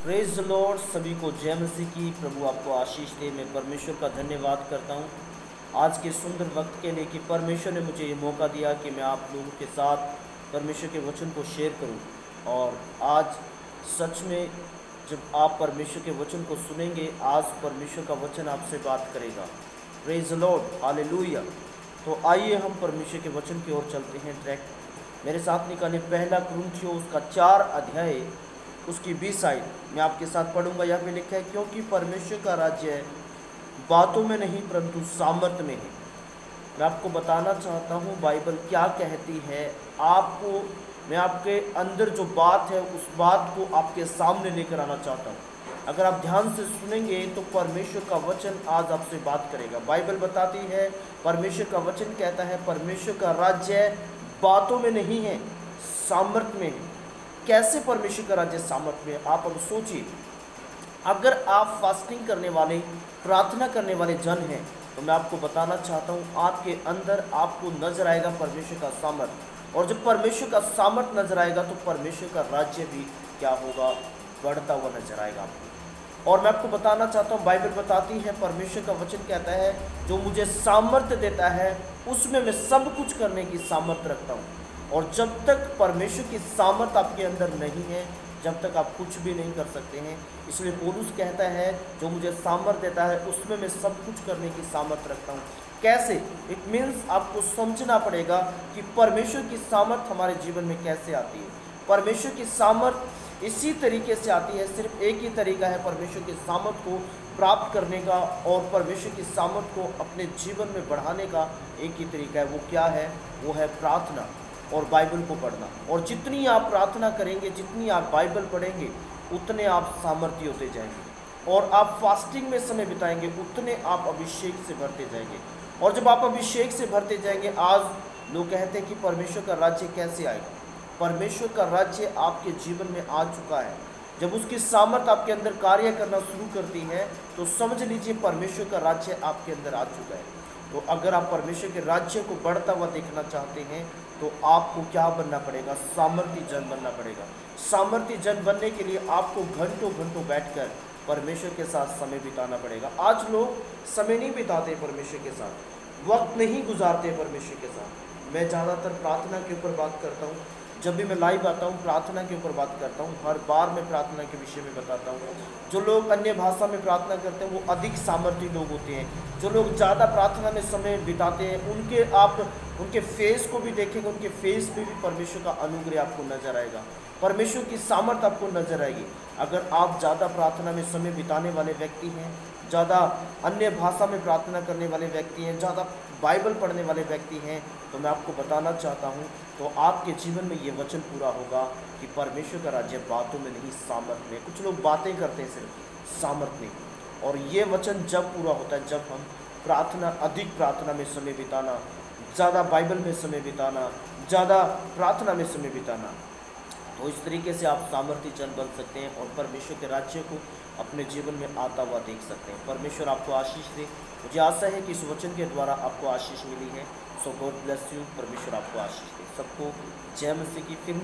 Praise the Lord. सभी को जय मसीह की। प्रभु आपको आशीष दे। मैं परमेश्वर का धन्यवाद करता हूँ आज के सुंदर वक्त के लिए कि परमेश्वर ने मुझे ये मौका दिया कि मैं आप लोगों के साथ परमेश्वर के वचन को शेयर करूँ। और आज सच में जब आप परमेश्वर के वचन को सुनेंगे, आज परमेश्वर का वचन आपसे बात करेगा। Praise the Lord, hallelujah. तो आइए हम परमेश्वर के वचन की ओर चलते हैं डायरेक्ट। मेरे साथ निकाले पहला कुरिन्थियों उसका 4 अध्याय उसकी 20 आयत मैं आपके साथ पढ़ूंगा। यहाँ पे लिखा है, क्योंकि परमेश्वर का राज्य बातों में नहीं परंतु सामर्थ्य में है। मैं आपको बताना चाहता हूँ बाइबल क्या कहती है। आपको मैं आपके अंदर जो बात है उस बात को आपके सामने लेकर आना चाहता हूँ। अगर आप ध्यान से सुनेंगे तो परमेश्वर का वचन आज आपसे बात करेगा। बाइबल बताती है, परमेश्वर का वचन कहता है, परमेश्वर का राज्य बातों में नहीं है, सामर्थ्य में है। कैसे परमेश्वर का राज्य सामर्थ्य में? आप अब सोचिए, अगर आप फास्टिंग करने वाले, प्रार्थना करने वाले जन हैं तो मैं आपको बताना चाहता हूँ आपके अंदर आपको नजर आएगा परमेश्वर का सामर्थ्य। और जब परमेश्वर का सामर्थ्य नजर आएगा तो परमेश्वर का राज्य भी क्या होगा? बढ़ता हुआ नजर आएगा आपको। और मैं आपको बताना चाहता हूँ, बाइबल बताती है, परमेश्वर का वचन कहता है, जो मुझे सामर्थ्य देता है उसमें मैं सब कुछ करने की सामर्थ्य रखता हूँ। और जब तक परमेश्वर की सामर्थ आपके अंदर नहीं है, जब तक आप कुछ भी नहीं कर सकते हैं। इसलिए पौलुस कहता है, जो मुझे सामर्थ देता है उसमें मैं सब कुछ करने की सामर्थ रखता हूँ। कैसे? इट मीन्स आपको समझना पड़ेगा कि परमेश्वर की सामर्थ हमारे जीवन में कैसे आती है। परमेश्वर की सामर्थ इसी तरीके से आती है। सिर्फ एक ही तरीका है परमेश्वर की सामर्थ को प्राप्त करने का और परमेश्वर की सामर्थ को अपने जीवन में बढ़ाने का एक ही तरीका है। वो क्या है? वो है प्रार्थना और बाइबल को पढ़ना। और जितनी आप प्रार्थना करेंगे, जितनी आप बाइबल पढ़ेंगे, उतने आप सामर्थ्य होते जाएंगे। और आप फास्टिंग में समय बिताएंगे, उतने आप अभिषेक से भरते जाएंगे। और जब आप अभिषेक से भरते जाएंगे, आज लोग कहते हैं कि परमेश्वर का राज्य कैसे आएगा? परमेश्वर का राज्य आपके जीवन में आ चुका है। जब उसकी सामर्थ आपके अंदर कार्य करना शुरू करती है तो समझ लीजिए परमेश्वर का राज्य आपके अंदर आ चुका है। तो अगर आप परमेश्वर के राज्य को बढ़ता हुआ देखना चाहते हैं तो आपको क्या बनना पड़ेगा? सामर्थी जन बनना पड़ेगा। सामर्थी जन बनने के लिए आपको घंटों घंटों बैठकर परमेश्वर के साथ समय बिताना पड़ेगा। आज लोग समय नहीं बिताते परमेश्वर के साथ, वक्त नहीं गुजारते परमेश्वर के साथ। मैं ज़्यादातर प्रार्थना के ऊपर बात करता हूँ। जब भी मैं लाइव आता हूँ प्रार्थना के ऊपर बात करता हूँ। हर बार मैं प्रार्थना के विषय में बताता हूँ। जो लोग अन्य भाषा में प्रार्थना करते हैं वो अधिक सामर्थ्य लोग होते हैं। जो लोग ज़्यादा प्रार्थना में समय बिताते हैं उनके फेस को भी देखेंगे, उनके फेस पे भी परमेश्वर का अनुग्रह आपको नजर आएगा, परमेश्वर की सामर्थ आपको नजर आएगी। अगर आप ज़्यादा प्रार्थना में समय बिताने वाले व्यक्ति हैं, ज़्यादा अन्य भाषा में प्रार्थना करने वाले व्यक्ति हैं, ज़्यादा बाइबल पढ़ने वाले व्यक्ति हैं, तो मैं आपको बताना चाहता हूँ तो आपके जीवन में ये वचन पूरा होगा कि परमेश्वर का राज्य बातों में नहीं सामर्थ में। कुछ लोग बातें करते हैं सिर्फ, सामर्थ नहीं। और ये वचन जब पूरा होता है जब हम प्रार्थना, अधिक प्रार्थना में समय बिताना, ज़्यादा बाइबल में समय बिताना, ज़्यादा प्रार्थना में समय बिताना, तो इस तरीके से आप सामर्थ्य जन बन सकते हैं और परमेश्वर के राज्य को अपने जीवन में आता हुआ देख सकते हैं। परमेश्वर आपको आशीष दे। मुझे आशा है कि इस वचन के द्वारा आपको आशीष मिली है। सो गॉड ब्लेस यू। परमेश्वर आपको आशीष दे। सबको जय मसीह की। फिर